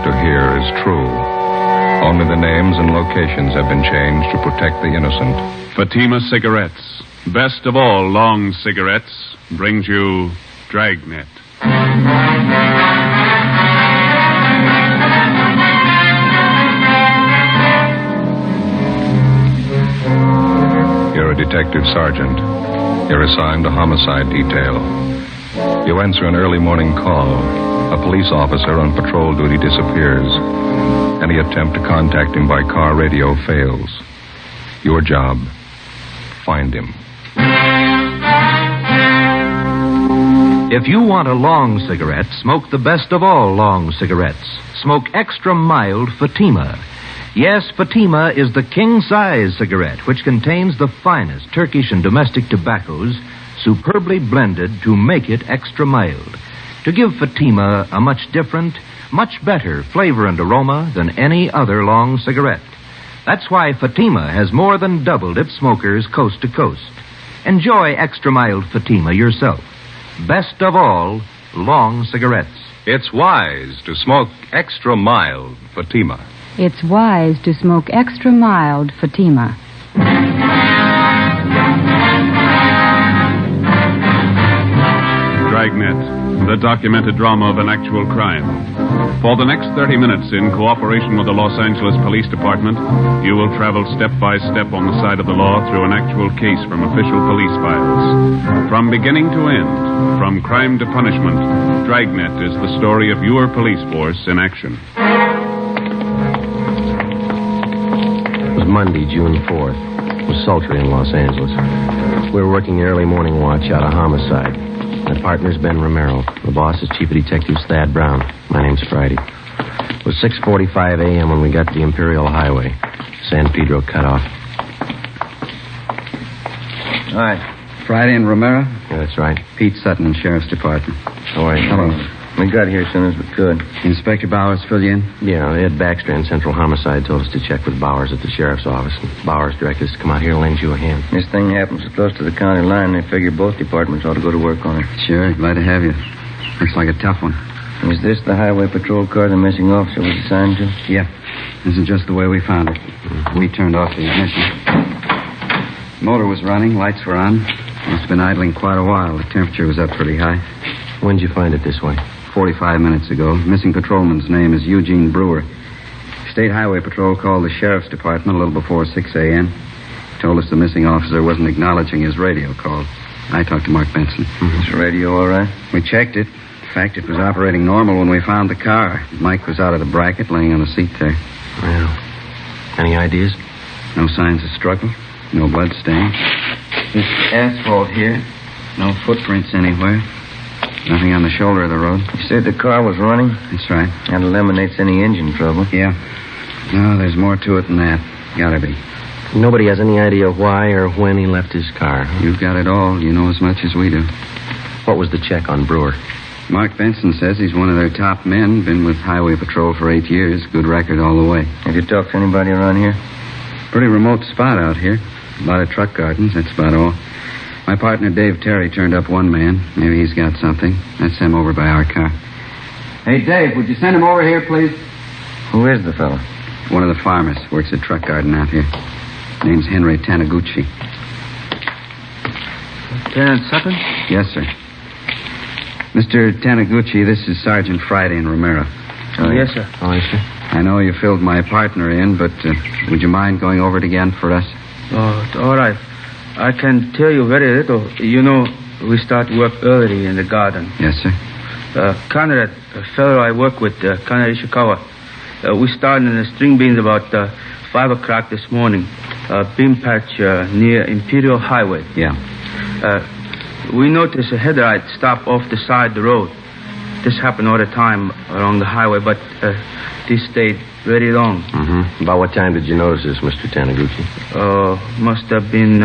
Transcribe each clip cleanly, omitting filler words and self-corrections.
to hear is true. Only the names and locations have been changed to protect the innocent. Fatima Cigarettes, best of all long cigarettes, brings you Dragnet. You're a detective sergeant. You're assigned to homicide detail. You answer an early morning call. A police officer on patrol duty disappears. Any attempt to contact him by car radio fails. Your job, find him. If you want a long cigarette, smoke the best of all long cigarettes. Smoke extra mild Fatima. Yes, Fatima is the king-size cigarette, which contains the finest Turkish and domestic tobaccos, superbly blended to make it extra mild, to give Fatima a much different, much better flavor and aroma than any other long cigarette. That's why Fatima has more than doubled its smokers coast to coast. Enjoy extra mild Fatima yourself. Best of all, long cigarettes. It's wise to smoke extra mild Fatima. It's wise to smoke extra mild Fatima. Dragnet, the documented drama of an actual crime. For the next 30 minutes, in cooperation with the Los Angeles Police Department, you will travel step by step on the side of the law through an actual case from official police files. From beginning to end, from crime to punishment, Dragnet is the story of your police force in action. It was Monday, June 4th. It was sultry in Los Angeles. We were working the early morning watch out of homicide. My partner's Ben Romero. The boss is Chief of Detectives Thad Brown. My name's Friday. It was 6:45 a.m. when we got to the Imperial Highway. San Pedro cutoff. All right. Friday and Romero? Yeah, that's right. Pete Sutton, Sheriff's Department. All right. Hello. We got here as soon as we could. Inspector Bowers fill you in? Yeah, Ed Baxter in Central Homicide told us to check with Bowers at the sheriff's office. And Bowers directed us to come out here and lend you a hand. This thing happens so close to the county line, they figure both departments ought to go to work on it. Sure, glad to have you. Looks like a tough one. Is this the highway patrol car the missing officer was assigned to? Yeah. This is just the way we found it. We turned off the ignition. Motor was running, lights were on. Must have been idling quite a while. The temperature was up pretty high. When'd you find it this way? 45 minutes ago. Missing patrolman's name is Eugene Brewer. State Highway Patrol called the Sheriff's Department a little before 6 a.m. Told us the missing officer wasn't acknowledging his radio call. I talked to Mark Benson. Is the radio all right? We checked it. In fact, it was operating normal when we found the car. Mike was out of the bracket, laying on the seat there. Well, any ideas? No signs of struggle. No blood stain. This asphalt here. No footprints anywhere. Nothing on the shoulder of the road. You said the car was running? That's right. That eliminates any engine trouble. Yeah. No, there's more to it than that. Gotta be. Nobody has any idea why or when he left his car. Huh? You've got it all. You know as much as we do. What was the check on Brewer? Mark Benson says he's one of their top men. Been with Highway Patrol for 8 years. Good record all the way. Have you talked to anybody around here? Pretty remote spot out here. A lot of truck gardens. That's about all. My partner, Dave Terry, turned up one man. Maybe he's got something. That's him over by our car. Hey, Dave, would you send him over here, please? Who is the fellow? One of the farmers. Works at truck garden out here. Name's Henry Taniguchi. Lieutenant Sutton? Yes, sir. Mr. Taniguchi, this is Sergeant Friday in Romero. Yes, sir. Oh, yes, sir. I know you filled my partner in, but would you mind going over it again for us? Oh, all right. I can tell you very little. You know, we start work early in the garden. Yes, sir. Conrad, a fellow I work with, Conrad Ishikawa, we started in the string beans about 5 o'clock this morning. Bean patch near Imperial Highway. Yeah. We noticed a headlight stop off the side of the road. This happened all the time along the highway, but this stayed very long. Mm-hmm. About what time did you notice this, Mr. Taniguchi? Must have been,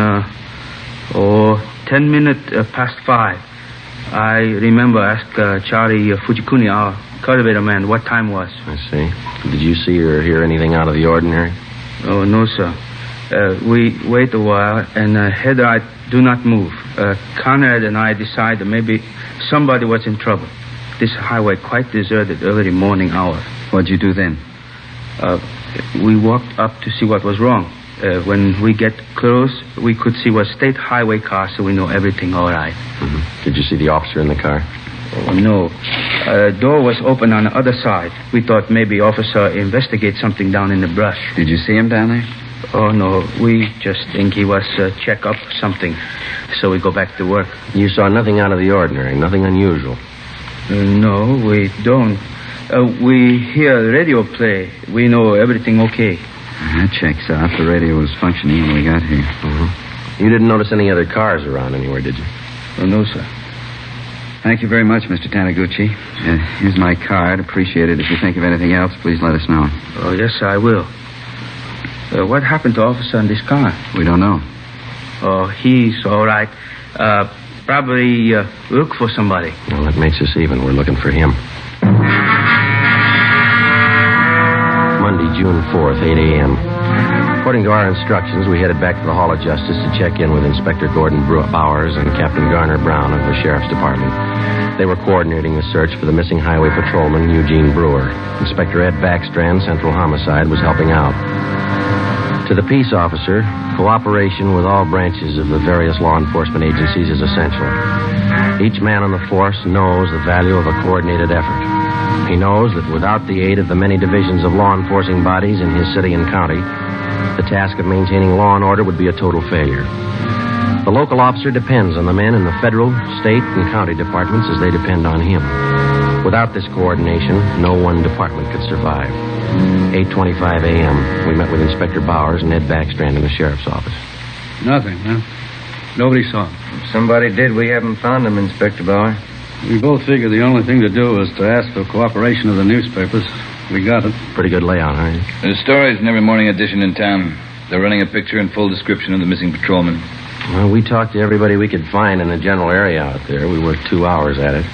10 minutes past 5. I remember asked Charlie Fujikuni, our cultivator man, what time was. I see. Did you see or hear anything out of the ordinary? Oh, no, sir. We wait a while, and headlight do not move. Conrad and I decided maybe somebody was in trouble. This highway quite deserted early morning hour. What'd you do then? We walked up to see what was wrong. When we get close, we could see was state highway car, so we know everything all right. Mm-hmm. Did you see the officer in the car? Oh, no. Door was open on the other side. We thought maybe officer investigate something down in the brush. Did you see him down there? Oh, no. We just think he was check up something. So we go back to work. You saw nothing out of the ordinary, nothing unusual? No, we don't. We hear the radio play. We know everything okay. That checks out. The radio was functioning when we got here. Mm-hmm. You didn't notice any other cars around anywhere, did you? Oh, no, sir. Thank you very much, Mr. Taniguchi. Here's my card. Appreciate it. If you think of anything else, please let us know. Oh, yes, sir, I will. What happened to officer in this car? We don't know. Oh, he's all right. Probably look for somebody. Well, that makes us even. We're looking for him. Monday, June 4th, 8 a.m. According to our instructions, we headed back to the Hall of Justice to check in with Inspector Gordon Bowers and Captain Garner Brown of the Sheriff's Department. They were coordinating the search for the missing highway patrolman, Eugene Brewer. Inspector Ed Backstrand, Central Homicide, was helping out. To the peace officer, cooperation with all branches of the various law enforcement agencies is essential. Each man on the force knows the value of a coordinated effort. He knows that without the aid of the many divisions of law enforcing bodies in his city and county, the task of maintaining law and order would be a total failure. The local officer depends on the men in the federal, state, and county departments as they depend on him. Without this coordination, no one department could survive. 8:25 a.m., we met with Inspector Bowers and Ed Backstrand in the sheriff's office. Nothing, huh? Nobody saw him. If somebody did, we haven't found him, Inspector Bauer. We both figured the only thing to do was to ask for cooperation of the newspapers. We got it. Pretty good layout, huh? There's stories in every morning edition in town. They're running a picture and full description of the missing patrolman. Well, we talked to everybody we could find in the general area out there. We worked 2 hours at it.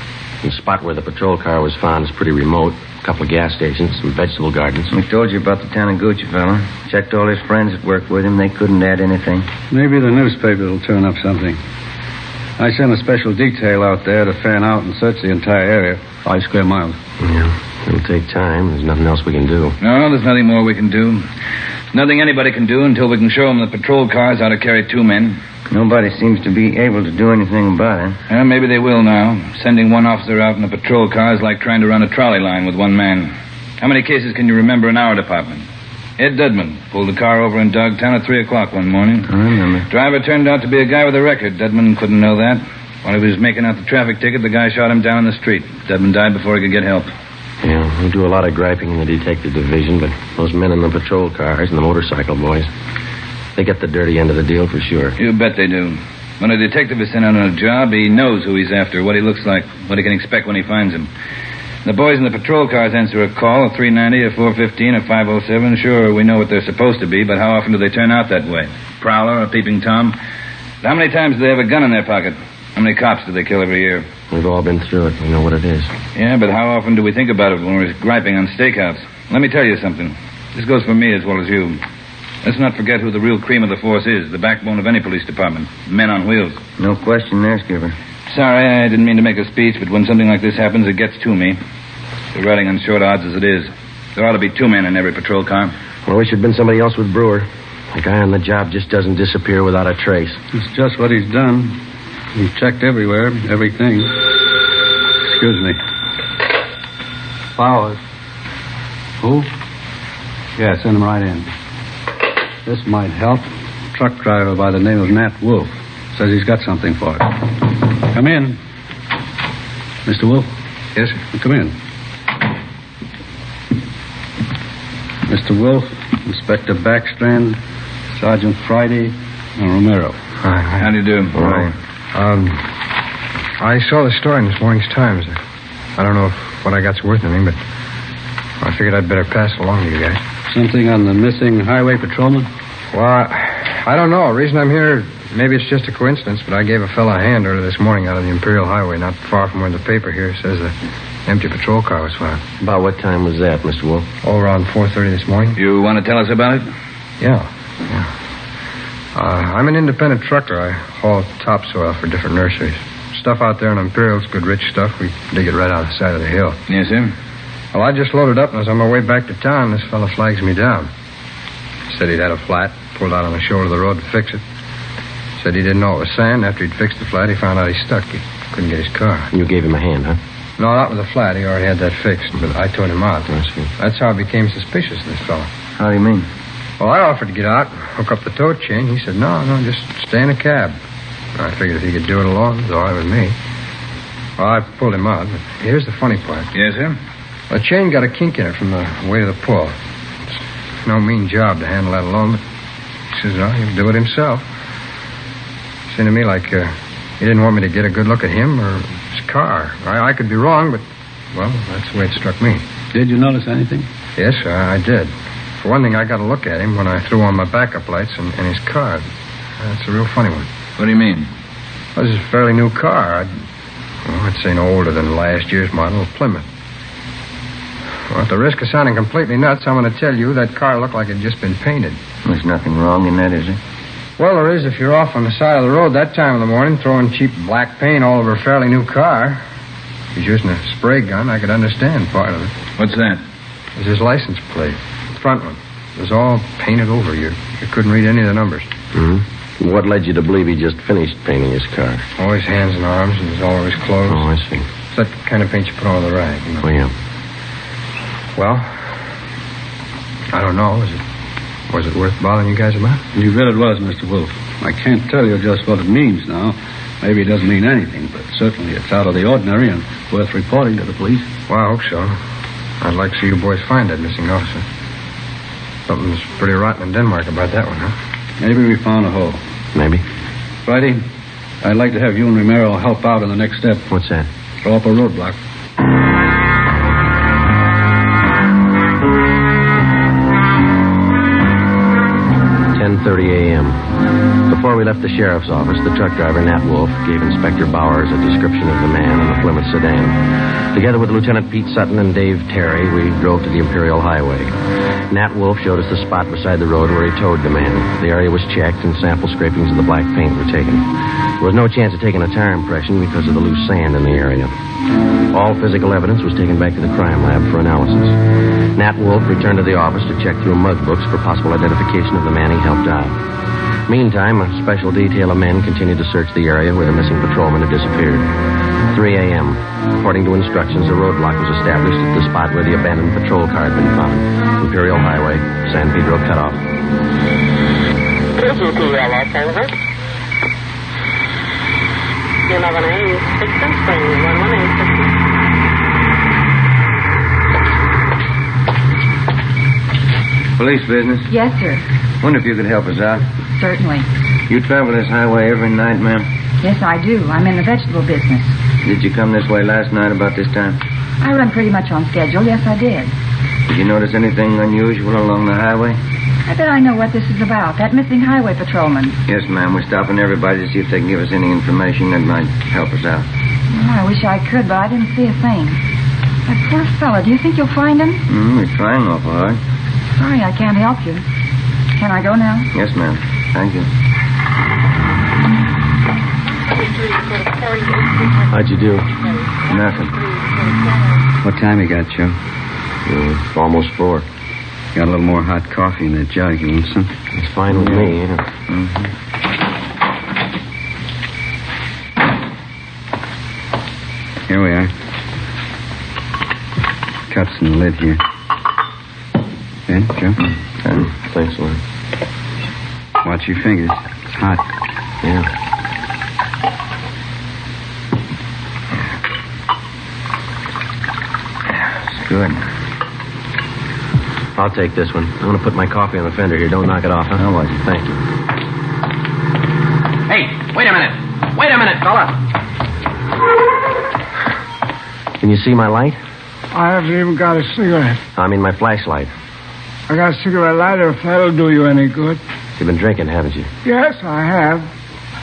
The spot where the patrol car was found is pretty remote. A couple of gas stations, some vegetable gardens. We told you about the Taniguchi fella. Checked all his friends that worked with him. They couldn't add anything. Maybe the newspaper will turn up something. I sent a special detail out there to fan out and search the entire area, 5 square miles. Yeah, it'll take time. There's nothing else we can do. No, there's nothing more we can do. Nothing anybody can do until we can show them the patrol cars how to carry 2 men. Nobody seems to be able to do anything about it. Well, maybe they will now. Sending one officer out in a patrol car is like trying to run a trolley line with 1 man. How many cases can you remember in our department? Ed Dudman pulled the car over in Dogtown at 3 o'clock one morning. I remember. Driver turned out to be a guy with a record. Dudman couldn't know that. While he was making out the traffic ticket, the guy shot him down in the street. Dudman died before he could get help. Yeah, we do a lot of griping in the detective division, but those men in the patrol cars and the motorcycle boys, they get the dirty end of the deal for sure. You bet they do. When a detective is sent out on a job, he knows who he's after, what he looks like, what he can expect when he finds him. The boys in the patrol cars answer a call, a 390, a 415, a 507. Sure, we know what they're supposed to be, but how often do they turn out that way? Prowler, a peeping Tom? How many times do they have a gun in their pocket? How many cops do they kill every year? We've all been through it. We know what it is. Yeah, but how often do we think about it when we're griping on stakeouts? Let me tell you something. This goes for me as well as you. Let's not forget who the real cream of the force is, the backbone of any police department. Men on wheels. No question there, Skipper. Sorry, I didn't mean to make a speech, but when something like this happens, it gets to me. We're riding on short odds as it is. There ought to be 2 men in every patrol car. Well, I wish there'd been somebody else with Brewer. The guy on the job just doesn't disappear without a trace. It's just what he's done. He's checked everywhere, everything. Excuse me. Bowers. Who? Yeah, send him right in. This might help. Truck driver by the name of Nat Wolf. Says he's got something for us. Come in. Mr. Wolf? Yes, sir. Come in. Mr. Wolf, Inspector Backstrand, Sergeant Friday, and Romero. Hi. How do you do? All right. I saw the story in this morning's Times. I don't know if what I got's worth anything, but I figured I'd better pass it along to you guys. Something on the missing highway patrolman? Well, I don't know. The reason I'm here, maybe it's just a coincidence, but I gave a fella a hand earlier this morning out on the Imperial Highway, not far from where the paper here says the empty patrol car was found. About what time was that, Mr. Wolf? Oh, around 4:30 this morning. You want to tell us about it? Yeah. I'm an independent trucker. I haul topsoil for different nurseries. Stuff out there in Imperial's good rich stuff. We dig it right out the side of the hill. Yes, sir. Well, I just loaded up and was on my way back to town. This fella flags me down. Said he'd had a flat, pulled out on the shoulder of the road to fix it. Said he didn't know it was sand. After he'd fixed the flat, he found out he stuck. He couldn't get his car. You gave him a hand, huh? No, not with the flat. He already had that fixed, but I towed him out. I see. That's how I became suspicious of this fella. How do you mean? Well, I offered to get out, hook up the tow chain. He said, no, just stay in a cab. I figured if he could do it alone, it was all right with me. Well, I pulled him out, but here's the funny part. Yes, sir? The chain got a kink in it from the weight of the pull. It's no mean job to handle that alone, but he says, no, he'll do it himself. It seemed to me like he didn't want me to get a good look at him or his car. I could be wrong, but, well, that's the way it struck me. Did you notice anything? Yes, I did. For one thing, I got a look at him when I threw on my backup lights and his car. That's a real funny one. What do you mean? Well, this is a fairly new car. I'd say no older than last year's model, Plymouth. Well, at the risk of sounding completely nuts, I'm going to tell you that car looked like it had just been painted. There's nothing wrong in that, is there? Well, there is if you're off on the side of the road that time of the morning throwing cheap black paint all over a fairly new car. If he's using a spray gun, I could understand part of it. What's that? It was his license plate, the front one. It was all painted over. You couldn't read any of the numbers. Mm-hmm. What led you to believe he just finished painting his car? All his hands and arms and all over his clothes. Oh, I see. It's that kind of paint you put on the rag, you know. Oh, yeah. Well, I don't know. Was it worth bothering you guys about? You bet it was, Mr. Wolf. I can't tell you just what it means now. Maybe it doesn't mean anything, but certainly it's out of the ordinary and worth reporting to the police. Well, I hope so. I'd like to see you boys find that missing officer. Something's pretty rotten in Denmark about that one, huh? Maybe we found a hole. Maybe. Friday, I'd like to have you and Romero help out in the next step. What's that? Throw up a roadblock. 10:30 a.m. Before we left the sheriff's office, the truck driver, Nat Wolf, gave Inspector Bowers a description of the man in the Plymouth sedan. Together with Lieutenant Pete Sutton and Dave Terry, we drove to the Imperial Highway. Nat Wolf showed us the spot beside the road where he towed the man. The area was checked and sample scrapings of the black paint were taken. There was no chance of taking a tire impression because of the loose sand in the area. All physical evidence was taken back to the crime lab for analysis. Nat Wolf returned to the office to check through mug books for possible identification of the man he helped out. Meantime, a special detail of men continued to search the area where the missing patrolman had disappeared. 3 a.m. According to instructions, a roadblock was established at the spot where the abandoned patrol car had been found. Imperial Highway, San Pedro cutoff. Police business? Yes, sir. Wonder if you could help us out. Certainly. You travel this highway every night, ma'am? Yes, I do. I'm in the vegetable business. Did you come this way last night about this time? I run pretty much on schedule. Yes, I did. Did you notice anything unusual along the highway? I bet I know what this is about. That missing highway patrolman. Yes, ma'am. We're stopping everybody to see if they can give us any information that might help us out. Well, I wish I could, but I didn't see a thing. That poor fella. Do you think you'll find him? We're trying awful hard. Sorry, I can't help you. Can I go now? Yes, ma'am. Thank you. How'd you do? Nothing. What time you got, Joe? Almost 4. Got a little more hot coffee in the jug. You want some? It's fine with me, yeah. Here we are. Cups in the lid here. Ben, Joe? Thanks a lot. Watch your fingers. It's hot. Yeah. It's good. I'll take this one. I'm going to put my coffee on the fender here. Don't knock it off, huh? No worries. Thank you. Hey, wait a minute. Wait a minute, fella. Can you see my light? I haven't even got a cigarette. I mean my flashlight. I got a cigarette lighter if that'll do you any good. You've been drinking, haven't you? Yes, I have.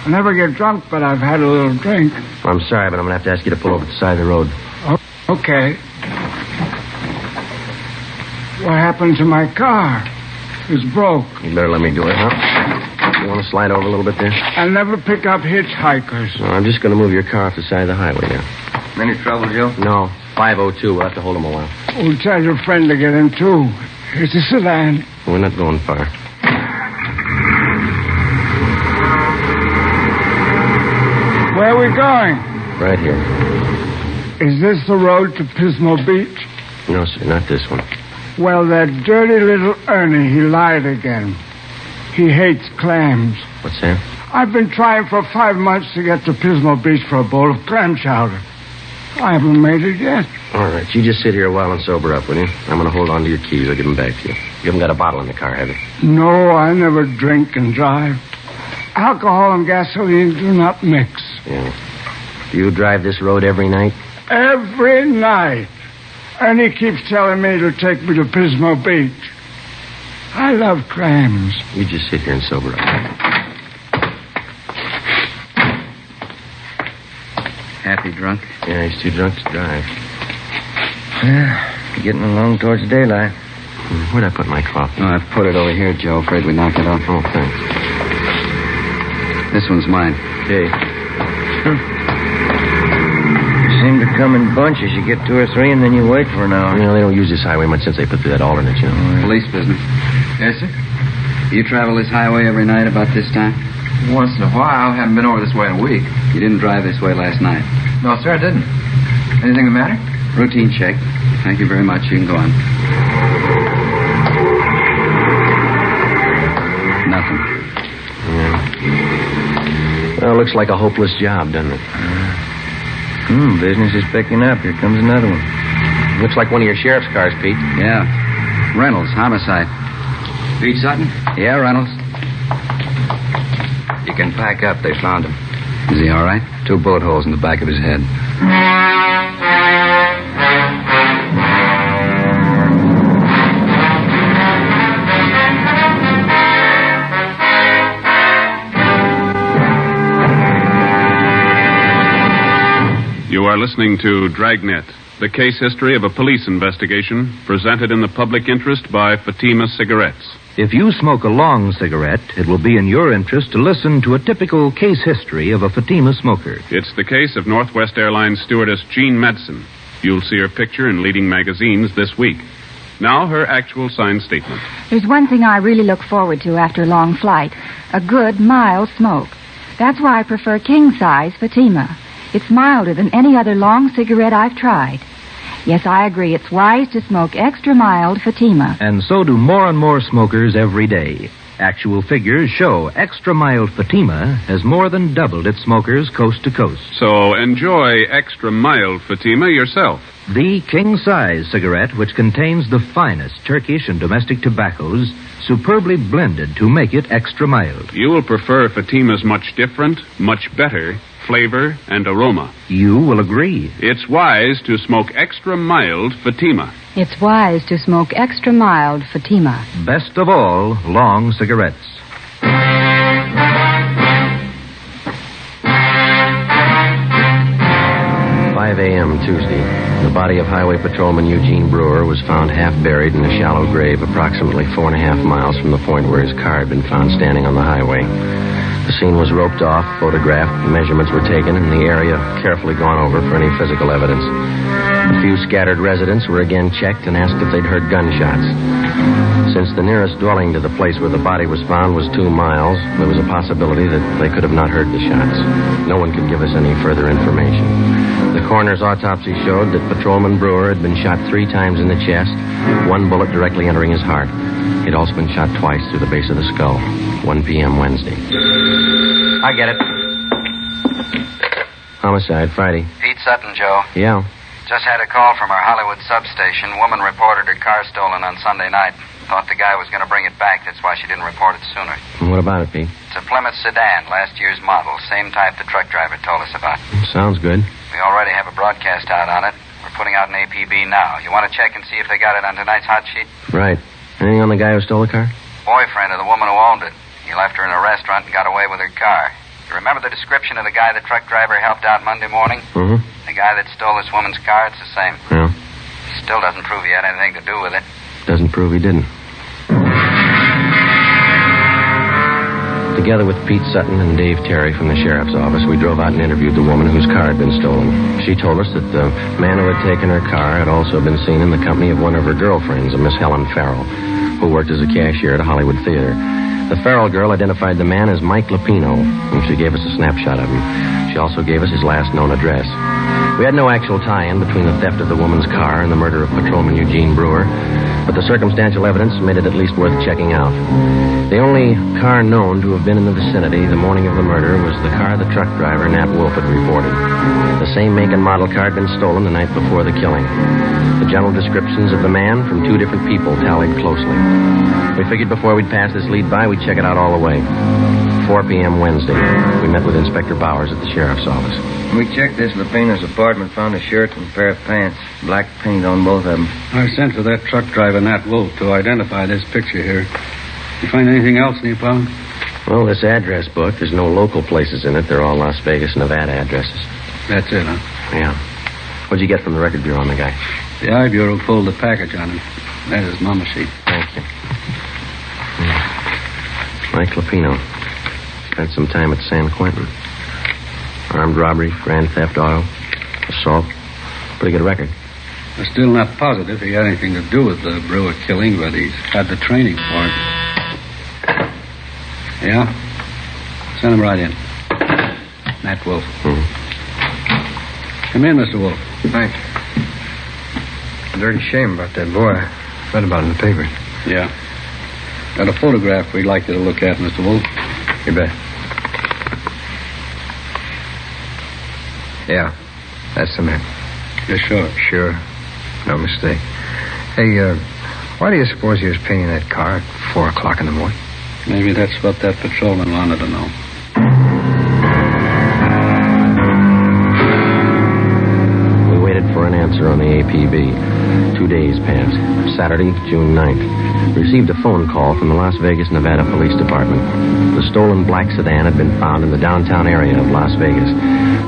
I never get drunk, but I've had a little drink. Well, I'm sorry, but I'm going to have to ask you to pull over to the side of the road. Okay. What happened to my car? It's broke. You'd better let me do it, huh? You want to slide over a little bit there? I never pick up hitchhikers. No, I'm just going to move your car off the side of the highway now. Any trouble, Joe? No. 502. We'll have to hold him a while. We'll tell your friend to get in, too. It's a sedan. We're not going far. Where are we going? Right here. Is this the road to Pismo Beach? No, sir, not this one. Well, that dirty little Ernie, he lied again. He hates clams. What's that? I've been trying for 5 months to get to Pismo Beach for a bowl of clam chowder. I haven't made it yet. All right, you just sit here a while and sober up, will you? I'm going to hold on to your keys. I'll give them back to you. You haven't got a bottle in the car, have you? No, I never drink and drive. Alcohol and gasoline do not mix. Yeah. Do you drive this road every night? Every night. Ernie keeps telling me to take me to Pismo Beach. I love clams. You just sit here and sober up. Happy drunk? Yeah, he's too drunk to drive. Getting along towards daylight. Where'd I put my coffee? Oh, I've put it over here, Joe. Afraid we knocked it off. Oh, thanks. This one's mine. Okay. You seem to come in bunches. You get 2 or 3, and then you wait for an hour. You know, they don't use this highway much since they put that alternate, you know. Police business. Yes, sir? You travel this highway every night about this time? Once in a while. Haven't been over this way in a week. You didn't drive this way last night? No, sir, I didn't. Anything the matter? Routine check. Thank you very much. You can go on. Nothing. Yeah. Well, looks like a hopeless job, doesn't it? Business is picking up. Here comes another one. Looks like one of your sheriff's cars, Pete. Yeah. Reynolds, homicide. Pete Sutton? Yeah, Reynolds. You can pack up. They found him. Is he all right? 2 bullet holes in the back of his head. You are listening to Dragnet, the case history of a police investigation presented in the public interest by Fatima Cigarettes. If you smoke a long cigarette, it will be in your interest to listen to a typical case history of a Fatima smoker. It's the case of Northwest Airlines stewardess Jean Madsen. You'll see her picture in leading magazines this week. Now, her actual signed statement. There's one thing I really look forward to after a long flight. A good, mild smoke. That's why I prefer king-size Fatima. It's milder than any other long cigarette I've tried. Yes, I agree. It's wise to smoke extra mild Fatima. And so do more and more smokers every day. Actual figures show extra mild Fatima has more than doubled its smokers coast to coast. So enjoy extra mild Fatima yourself. The king-size cigarette, which contains the finest Turkish and domestic tobaccos, superbly blended to make it extra mild. You will prefer Fatima's much different, much better flavor and aroma. You will agree. It's wise to smoke extra mild Fatima. It's wise to smoke extra mild Fatima. Best of all, long cigarettes. 5 a.m. Tuesday. The body of Highway Patrolman Eugene Brewer was found half buried in a shallow grave approximately 4.5 miles from the point where his car had been found standing on the highway. The scene was roped off, photographed, measurements were taken, and the area carefully gone over for any physical evidence. A few scattered residents were again checked and asked if they'd heard gunshots. Since the nearest dwelling to the place where the body was found was 2 miles, there was a possibility that they could have not heard the shots. No one could give us any further information. The coroner's autopsy showed that Patrolman Brewer had been shot 3 times in the chest, 1 bullet directly entering his heart. He'd also been shot twice through the base of the skull. 1 p.m. Wednesday. I get it. Homicide, Friday. Pete Sutton, Joe. Yeah. Just had a call from our Hollywood substation. Woman reported her car stolen on Sunday night. Thought the guy was going to bring it back. That's why she didn't report it sooner. And what about it, Pete? It's a Plymouth sedan, last year's model. Same type the truck driver told us about. Sounds good. We already have a broadcast out on it. We're putting out an APB now. You want to check and see if they got it on tonight's hot sheet? Right. Anything on the guy who stole the car? Boyfriend of the woman who owned it. He left her in a restaurant and got away with her car. You remember the description of the guy the truck driver helped out Monday morning? Mm-hmm. The guy that stole this woman's car, it's the same. Yeah. Still doesn't prove he had anything to do with it. Doesn't prove he didn't. The Together with Pete Sutton and Dave Terry from the sheriff's office, we drove out and interviewed the woman whose car had been stolen. She told us that the man who had taken her car had also been seen in the company of one of her girlfriends, a Miss Helen Farrell, who worked as a cashier at a Hollywood theater. The Farrell girl identified the man as Mike Lupino, and she gave us a snapshot of him. She also gave us his last known address. We had no actual tie-in between the theft of the woman's car and the murder of Patrolman Eugene Brewer, but the circumstantial evidence made it at least worth checking out. The only car known to have been in the vicinity the morning of the murder was the car the truck driver, Nat Wolf, had reported. The same make and model car had been stolen the night before the killing. The general descriptions of the man from two different people tallied closely. We figured before we'd pass this lead by, we'd check it out all the way. 4 p.m. Wednesday, we met with Inspector Bowers at the sheriff's office. We checked this Lupino's apartment, found a shirt and a pair of pants. Black paint on both of them. I sent for that truck driver, Nat Wolf, to identify this picture here. You find anything else, Nepal? Well, this address book, there's no local places in it. They're all Las Vegas, Nevada addresses. That's it, huh? Yeah. What'd you get from the record bureau on the guy? The I Bureau pulled the package on him. That is Mama sheet. Thank you. Mike Lupino. Spent some time at San Quentin. Armed robbery, grand theft auto, assault. Pretty good record. We're still not positive he had anything to do with the Brewer killing, but he's had the training for it. Yeah? Send him right in. Nat Wolf. Come in, Mr. Wolf. Thanks. A dirty shame about that boy. I read about it in the paper. Yeah. Got a photograph we'd like you to look at, Mr. Wolf. You bet. Yeah, that's the man. You're sure? Sure. No mistake. Hey, why do you suppose he was painting that car at 4 o'clock in the morning? Maybe that's what that patrolman wanted to know. We waited for an answer on the APB. 2 days passed. Saturday, June 9th. We received a phone call from the Las Vegas, Nevada Police Department. The stolen black sedan had been found in the downtown area of Las Vegas.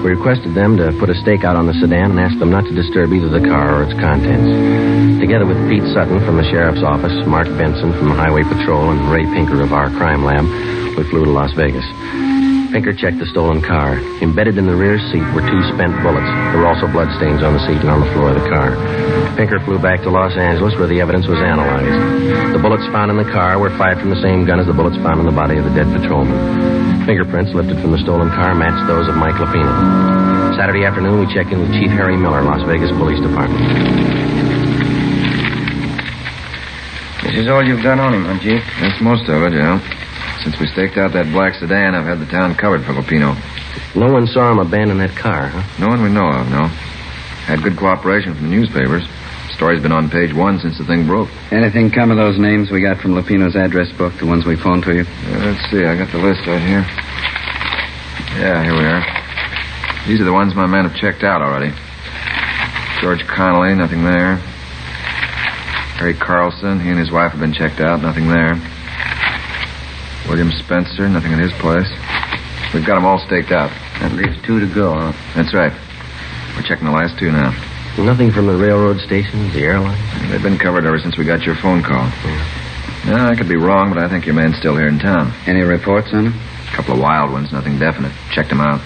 We requested them to put a stakeout on the sedan and asked them not to disturb either the car or its contents. Together with Pete Sutton from the sheriff's office, Mark Benson from Highway Patrol, and Ray Pinker of our crime lab, we flew to Las Vegas. Pinker checked the stolen car. Embedded in the rear seat were 2 spent bullets. There were also bloodstains on the seat and on the floor of the car. Pinker flew back to Los Angeles where the evidence was analyzed. The bullets found in the car were fired from the same gun as the bullets found in the body of the dead patrolman. Fingerprints lifted from the stolen car matched those of Mike Lupino. Saturday afternoon, we checked in with Chief Harry Miller, Las Vegas Police Department. This is all you've got on him, huh, Chief? That's most of it, yeah. Since we staked out that black sedan, I've had the town covered for Lupino. No one saw him abandon that car, huh? No one we know of, no. Had good cooperation from the newspapers. Story's been on page 1 since the thing broke. Anything come of those names we got from Lupino's address book, the ones we phoned to you? Let's see, I got the list right here. Yeah, here we are. These are the ones my men have checked out already. George Connolly, nothing there. Harry Carlson, he and his wife have been checked out, nothing there. William Spencer, nothing at his place. We've got them all staked out. That leaves 2 to go, huh? That's right. We're checking the last 2 now. Nothing from the railroad stations, the airlines? They've been covered ever since we got your phone call. Yeah, I could be wrong, but I think your man's still here in town. Any reports on him? A couple of wild ones, nothing definite. Checked him out.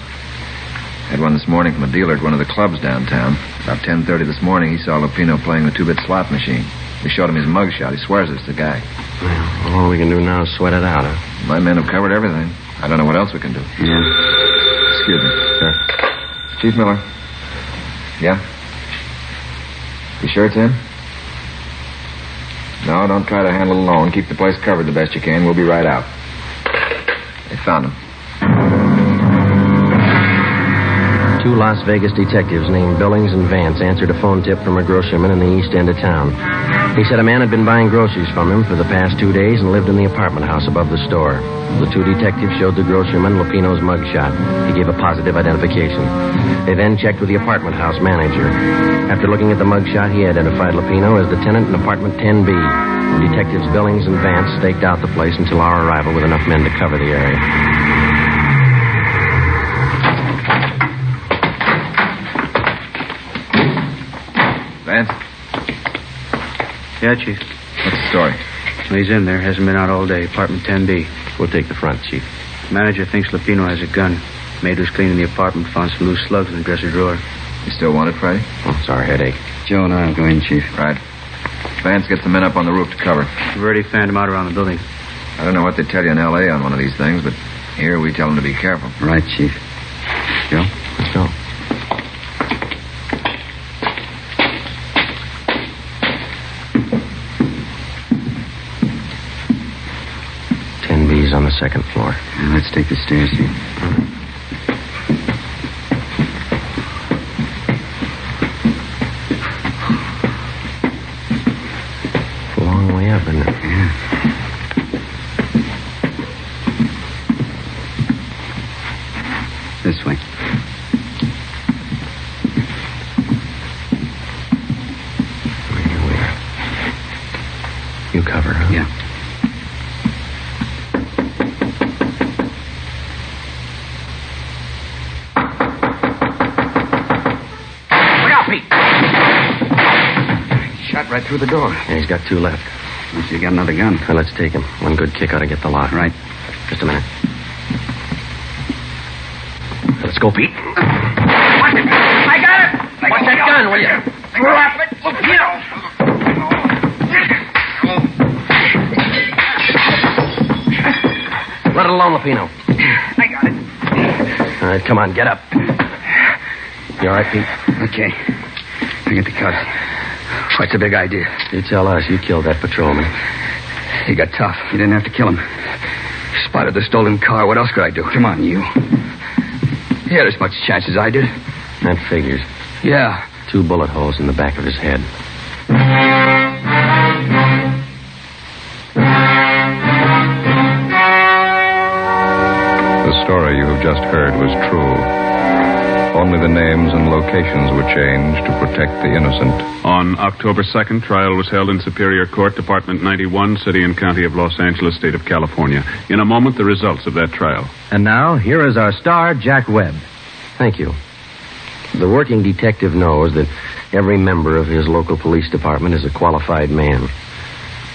Had one this morning from a dealer at one of the clubs downtown. About 10:30 this morning, he saw Lupino playing the 2-bit slot machine. We showed him his mugshot. He swears it's the guy. Well, all we can do now is sweat it out, huh? My men have covered everything. I don't know what else we can do. Yeah. Excuse me. Sir. Chief Miller. Yeah? You sure it's him? No, don't try to handle it alone. Keep the place covered the best you can. We'll be right out. They found him. 2 Las Vegas detectives named Billings and Vance answered a phone tip from a grocerman in the east end of town. He said a man had been buying groceries from him for the past 2 days and lived in the apartment house above the store. The 2 detectives showed the grocerman Lupino's mugshot. He gave a positive identification. They then checked with the apartment house manager. After looking at the mugshot, he identified Lupino as the tenant in apartment 10B. Detectives Billings and Vance staked out the place until our arrival with enough men to cover the area. Vance? Yeah, Chief. What's the story? Well, he's in there. Hasn't been out all day. Apartment 10B. We'll take the front, Chief. Manager thinks Lupino has a gun. Maid was cleaning the apartment, found some loose slugs in the dresser drawer. You still want it, Friday? Oh, it's our headache. Joe and I will go in, Chief. Right. Vance, get the men up on the roof to cover. We've already fanned them out around the building. I don't know what they tell you in L.A. on one of these things, but here we tell them to be careful. Right, Chief. Joe? Let's go. B's on the second floor. Now, let's take the stairs here. It's a long way up, isn't it? Yeah. This way. Here we are. You cover, huh? Yeah. Shot right through the door. Yeah, he's got two left. Unless you got another gun. Well, let's take him. One good kick ought to get the lot. Right. Just a minute. Let's go, Pete. Watch it. I got it. Watch that gun, will you? Drop it. Let it alone, Lupino. I got it. All right, come on, get up. You all right, Pete? Okay. I get the cuffs. What's the big idea? You tell us. You killed that patrolman. He got tough. You didn't have to kill him. Spotted the stolen car. What else could I do? Come on, you. He had as much chance as I did. That figures. Yeah. 2 bullet holes in the back of his head. The story you have just heard was true. Only the names and locations were changed to protect the innocent. On October 2nd, trial was held in Superior Court, Department 91, City and County of Los Angeles, State of California. In a moment, the results of that trial. And now, here is our star, Jack Webb. Thank you. The working detective knows that every member of his local police department is a qualified man.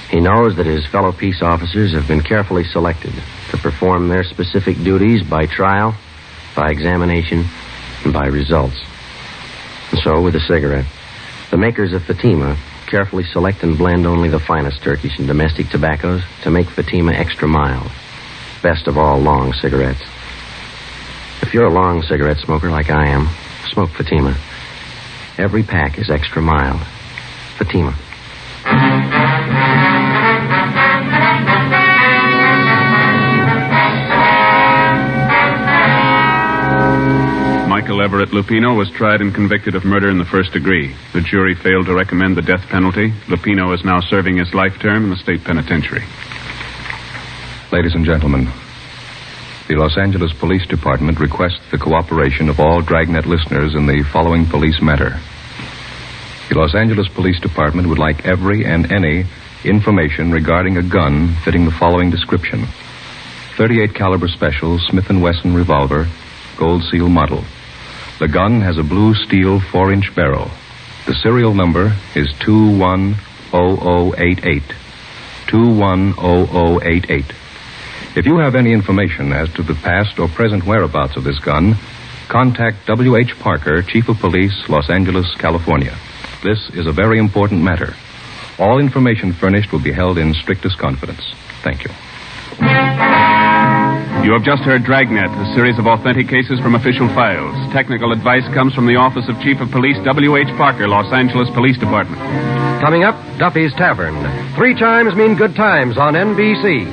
He knows that his fellow peace officers have been carefully selected to perform their specific duties by trial, by examination, and by results. And so, with a cigarette, the makers of Fatima carefully select and blend only the finest Turkish and domestic tobaccos to make Fatima extra mild. Best of all long cigarettes. If you're a long cigarette smoker like I am, smoke Fatima. Every pack is extra mild. Fatima. Michael Everett Lupino was tried and convicted of murder in the first degree. The jury failed to recommend the death penalty. Lupino is now serving his life term in the state penitentiary. Ladies and gentlemen, the Los Angeles Police Department requests the cooperation of all Dragnet listeners in the following police matter. The Los Angeles Police Department would like every and any information regarding a gun fitting the following description. .38 caliber special Smith & Wesson revolver, gold seal model. The gun has a blue steel 4-inch barrel. The serial number is 210088. 210088. If you have any information as to the past or present whereabouts of this gun, contact W.H. Parker, Chief of Police, Los Angeles, California. This is a very important matter. All information furnished will be held in strictest confidence. Thank you. You have just heard Dragnet, a series of authentic cases from official files. Technical advice comes from the Office of Chief of Police W.H. Parker, Los Angeles Police Department. Coming up, Duffy's Tavern. 3 chimes mean good times on NBC.